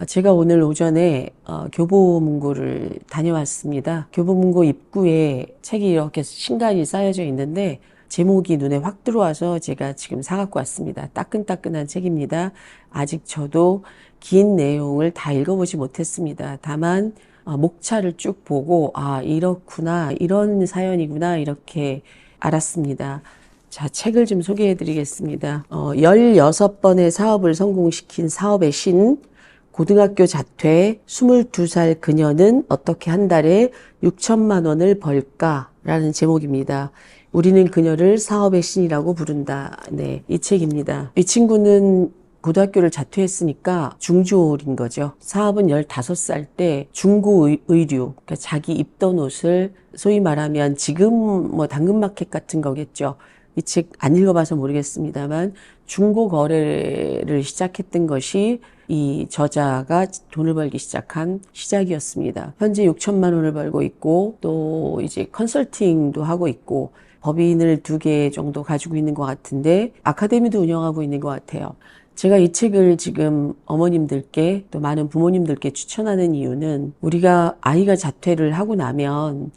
제가 오늘 오전에 교보문고를 다녀왔습니다. 교보문고 입구에 책이 이렇게 신간이 쌓여져 있는데 제목이 눈에 확 들어와서 제가 지금 사갖고 왔습니다. 따끈따끈한 책입니다. 아직 저도 긴 내용을 다 읽어보지 못했습니다. 다만 목차를 쭉 보고 이렇구나, 이런 사연이구나 이렇게 알았습니다. 자, 책을 좀 소개해 드리겠습니다. 16번의 사업을 성공시킨 사업의 신, 고등학교 자퇴 22살 그녀는 어떻게 한 달에 6천만 원을 벌까라는 제목입니다. 우리는 그녀를 사업의 신이라고 부른다. 네, 이 책입니다. 이 친구는 고등학교를 자퇴했으니까 중졸인 거죠. 사업은 15살 때 중고 의류, 그러니까 자기 입던 옷을 소위 말하면 지금 당근마켓 같은 거겠죠. 이 책 안 읽어봐서 모르겠습니다만 중고 거래를 시작했던 것이 이 저자가 돈을 벌기 시작한 시작이었습니다. 현재 6천만 원을 벌고 있고 또 이제 컨설팅도 하고 있고 법인을 2개 정도 가지고 있는 것 같은데 아카데미도 운영하고 있는 것 같아요. 제가 이 책을 지금 어머님들께 또 많은 부모님들께 추천하는 이유는 우리가 아이가 자퇴를 하고 나면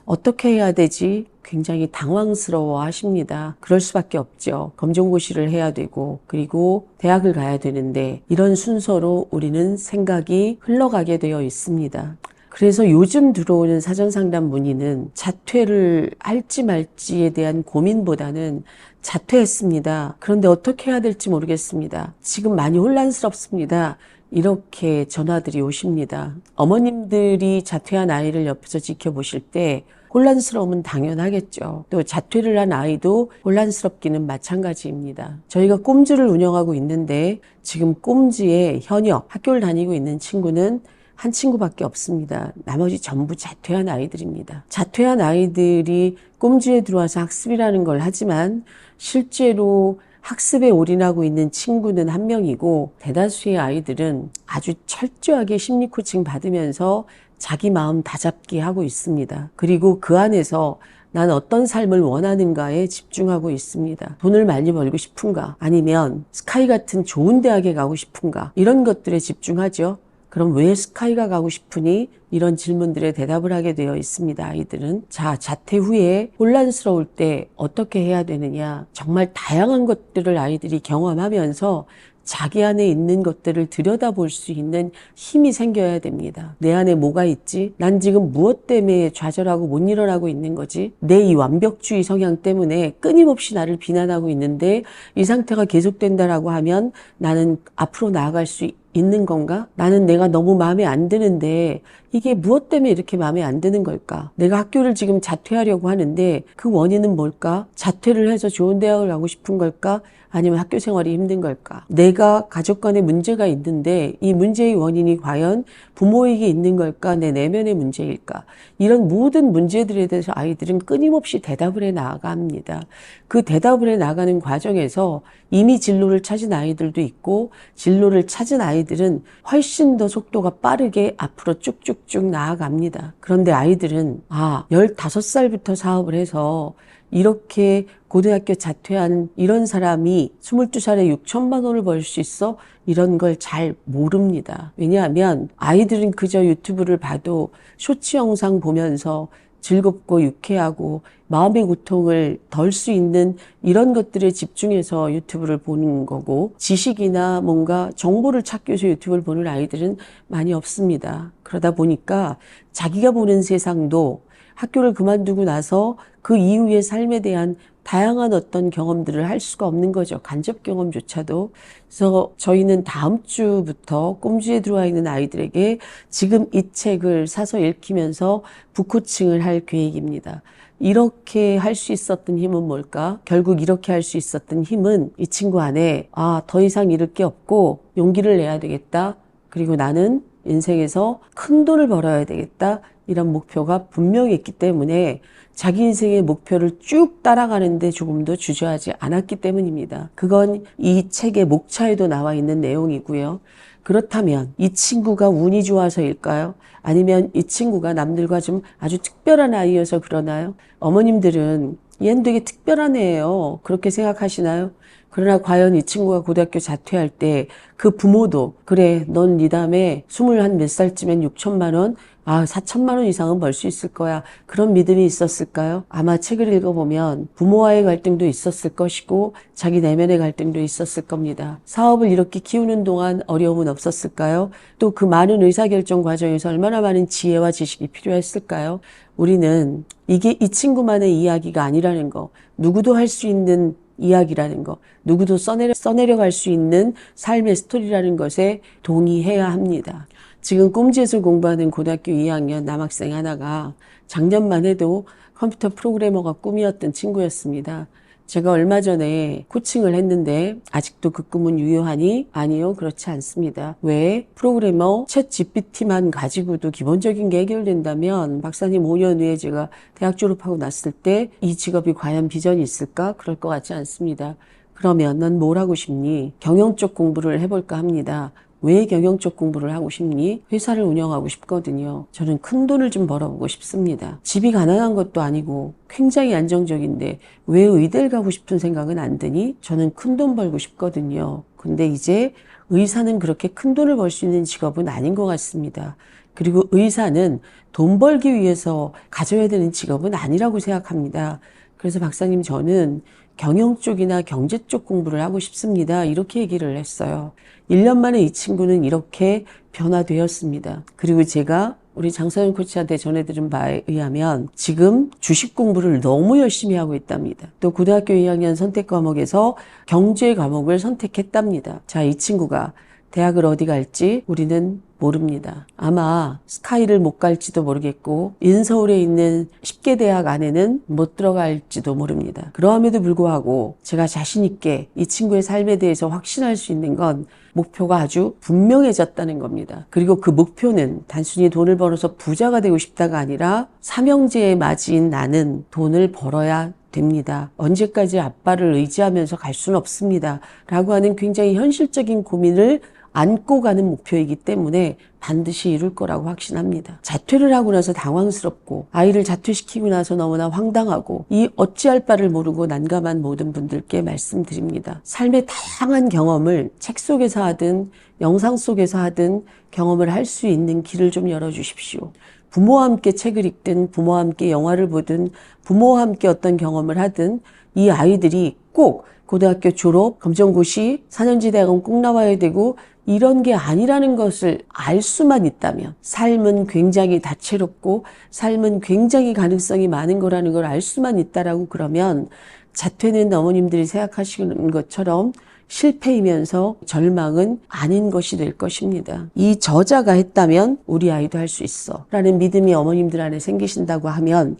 어떻게 해야 되지? 굉장히 당황스러워 하십니다. 그럴 수밖에 없죠. 검정고시를 해야 되고 그리고 대학을 가야 되는데 이런 순서로 우리는 생각이 흘러가게 되어 있습니다. 그래서 요즘 들어오는 사전상담 문의는 자퇴를 할지 말지에 대한 고민보다는 자퇴했습니다. 그런데 어떻게 해야 될지 모르겠습니다. 지금 많이 혼란스럽습니다. 이렇게 전화들이 오십니다. 어머님들이 자퇴한 아이를 옆에서 지켜보실 때 혼란스러움은 당연하겠죠. 또 자퇴를 한 아이도 혼란스럽기는 마찬가지입니다. 저희가 꼼지를 운영하고 있는데 지금 꼼지에 현역 학교를 다니고 있는 친구는 한 친구밖에 없습니다. 나머지 전부 자퇴한 아이들입니다. 자퇴한 아이들이 꼼지에 들어와서 학습이라는 걸 하지만 실제로 학습에 올인하고 있는 친구는 한 명이고 대다수의 아이들은 아주 철저하게 심리 코칭 받으면서 자기 마음 다잡게 하고 있습니다. 그리고 그 안에서 난 어떤 삶을 원하는가에 집중하고 있습니다. 돈을 많이 벌고 싶은가? 아니면 스카이 같은 좋은 대학에 가고 싶은가? 이런 것들에 집중하죠. 그럼 왜 스카이가 가고 싶으니? 이런 질문들에 대답을 하게 되어 있습니다. 아이들은. 자, 자퇴 후에 혼란스러울 때 어떻게 해야 되느냐. 정말 다양한 것들을 아이들이 경험하면서 자기 안에 있는 것들을 들여다볼 수 있는 힘이 생겨야 됩니다. 내 안에 뭐가 있지? 난 지금 무엇 때문에 좌절하고 못 일어나고 있는 거지? 내 이 완벽주의 성향 때문에 끊임없이 나를 비난하고 있는데 이 상태가 계속된다라고 하면 나는 앞으로 나아갈 수 있는 건가? 나는 내가 너무 마음에 안 드는데 이게 무엇 때문에 이렇게 마음에 안 드는 걸까? 내가 학교를 지금 자퇴하려고 하는데 그 원인은 뭘까? 자퇴를 해서 좋은 대학을 가고 싶은 걸까? 아니면 학교 생활이 힘든 걸까? 내가 가족 간에 문제가 있는데 이 문제의 원인이 과연 부모에게 있는 걸까? 내 내면의 문제일까? 이런 모든 문제들에 대해서 아이들은 끊임없이 대답을 해 나아갑니다. 그 대답을 해 나가는 과정에서 이미 진로를 찾은 아이들도 있고 진로를 찾은 아이들은 훨씬 더 속도가 빠르게 앞으로 쭉쭉쭉 나아갑니다. 그런데 아이들은 15살부터 사업을 해서 이렇게 고등학교 자퇴한 이런 사람이 22살에 6천만 원을 벌 수 있어? 이런 걸 잘 모릅니다. 왜냐하면 아이들은 그저 유튜브를 봐도 쇼츠 영상 보면서 즐겁고 유쾌하고 마음의 고통을 덜 수 있는 이런 것들에 집중해서 유튜브를 보는 거고 지식이나 뭔가 정보를 찾기 위해서 유튜브를 보는 아이들은 많이 없습니다. 그러다 보니까 자기가 보는 세상도 학교를 그만두고 나서 그 이후의 삶에 대한 다양한 어떤 경험들을 할 수가 없는 거죠. 간접 경험조차도. 그래서 저희는 다음 주부터 꼼지에 들어와 있는 아이들에게 지금 이 책을 사서 읽히면서 북코칭을 할 계획입니다. 이렇게 할 수 있었던 힘은 뭘까? 결국 이렇게 할 수 있었던 힘은 이 친구 안에 더 이상 잃을 게 없고 용기를 내야 되겠다. 그리고 나는 인생에서 큰 돈을 벌어야 되겠다. 이런 목표가 분명히 있기 때문에 자기 인생의 목표를 쭉 따라가는데 조금도 주저하지 않았기 때문입니다. 그건 이 책의 목차에도 나와 있는 내용이고요. 그렇다면 이 친구가 운이 좋아서일까요? 아니면 이 친구가 남들과 좀 아주 특별한 아이여서 그러나요? 어머님들은 얘는 되게 특별한 애예요. 그렇게 생각하시나요? 그러나 과연 이 친구가 고등학교 자퇴할 때 그 부모도 그래, 넌 네 다음에 21 몇 살쯤엔 6천만 원, 4천만 원 이상은 벌 수 있을 거야. 그런 믿음이 있었을까요? 아마 책을 읽어보면 부모와의 갈등도 있었을 것이고 자기 내면의 갈등도 있었을 겁니다. 사업을 이렇게 키우는 동안 어려움은 없었을까요? 또 그 많은 의사결정 과정에서 얼마나 많은 지혜와 지식이 필요했을까요? 우리는 이게 이 친구만의 이야기가 아니라는 거, 누구도 할 수 있는 이야기라는 거, 누구도 써내려갈 수 있는 삶의 스토리라는 것에 동의해야 합니다. 지금 꼼지에서 공부하는 고등학교 2학년 남학생 하나가 작년만 해도 컴퓨터 프로그래머가 꿈이었던 친구였습니다. 제가 얼마 전에 코칭을 했는데 아직도 그 꿈은 유효하니? 아니요, 그렇지 않습니다. 왜? 프로그래머 챗 GPT만 가지고도 기본적인 게 해결된다면 박사님 5년 후에 제가 대학 졸업하고 났을 때 이 직업이 과연 비전이 있을까? 그럴 것 같지 않습니다. 그러면 넌 뭘 하고 싶니? 경영 쪽 공부를 해볼까 합니다. 왜 경영 쪽 공부를 하고 싶니? 회사를 운영하고 싶거든요. 저는 큰 돈을 좀 벌어보고 싶습니다. 집이 가난한 것도 아니고 굉장히 안정적인데 왜 의대를 가고 싶은 생각은 안 드니? 저는 큰 돈 벌고 싶거든요. 근데 이제 의사는 그렇게 큰 돈을 벌 수 있는 직업은 아닌 것 같습니다. 그리고 의사는 돈 벌기 위해서 가져야 되는 직업은 아니라고 생각합니다. 그래서 박사님, 저는 경영 쪽이나 경제 쪽 공부를 하고 싶습니다. 이렇게 얘기를 했어요. 1년 만에 이 친구는 이렇게 변화되었습니다. 그리고 제가 우리 장서영 코치한테 전해들은 바에 의하면 지금 주식 공부를 너무 열심히 하고 있답니다. 또 고등학교 2학년 선택 과목에서 경제 과목을 선택했답니다. 자, 이 친구가 대학을 어디 갈지 우리는 모릅니다. 아마 스카이를 못 갈지도 모르겠고 인서울에 있는 10개 대학 안에는 못 들어갈지도 모릅니다. 그럼에도 불구하고 제가 자신 있게 이 친구의 삶에 대해서 확신할 수 있는 건 목표가 아주 분명해졌다는 겁니다. 그리고 그 목표는 단순히 돈을 벌어서 부자가 되고 싶다가 아니라 삼형제의 맞이인 나는 돈을 벌어야 됩니다. 언제까지 아빠를 의지하면서 갈 수는 없습니다. 라고 하는 굉장히 현실적인 고민을 안고 가는 목표이기 때문에 반드시 이룰 거라고 확신합니다. 자퇴를 하고 나서 당황스럽고 아이를 자퇴시키고 나서 너무나 황당하고 이 어찌할 바를 모르고 난감한 모든 분들께 말씀드립니다. 삶의 다양한 경험을 책 속에서 하든 영상 속에서 하든 경험을 할 수 있는 길을 좀 열어주십시오. 부모와 함께 책을 읽든 부모와 함께 영화를 보든 부모와 함께 어떤 경험을 하든 이 아이들이 꼭 고등학교 졸업, 검정고시, 4년제 대학은 꼭 나와야 되고 이런 게 아니라는 것을 알 수만 있다면, 삶은 굉장히 다채롭고 삶은 굉장히 가능성이 많은 거라는 걸 알 수만 있다라고 그러면 자퇴는 어머님들이 생각하시는 것처럼 실패이면서 절망은 아닌 것이 될 것입니다. 이 저자가 했다면 우리 아이도 할 수 있어 라는 믿음이 어머님들 안에 생기신다고 하면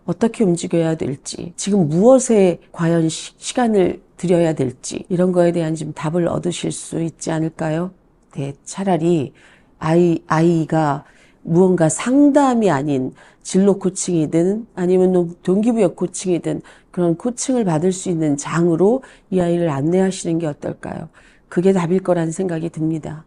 어떻게 움직여야 될지, 지금 무엇에 과연 시간을 들여야 될지 이런 거에 대한 좀 답을 얻으실 수 있지 않을까요? 네, 차라리 아이가 무언가 상담이 아닌 진로 코칭이든 아니면 동기부여 코칭이든 그런 코칭을 받을 수 있는 장으로 이 아이를 안내하시는 게 어떨까요? 그게 답일 거라는 생각이 듭니다.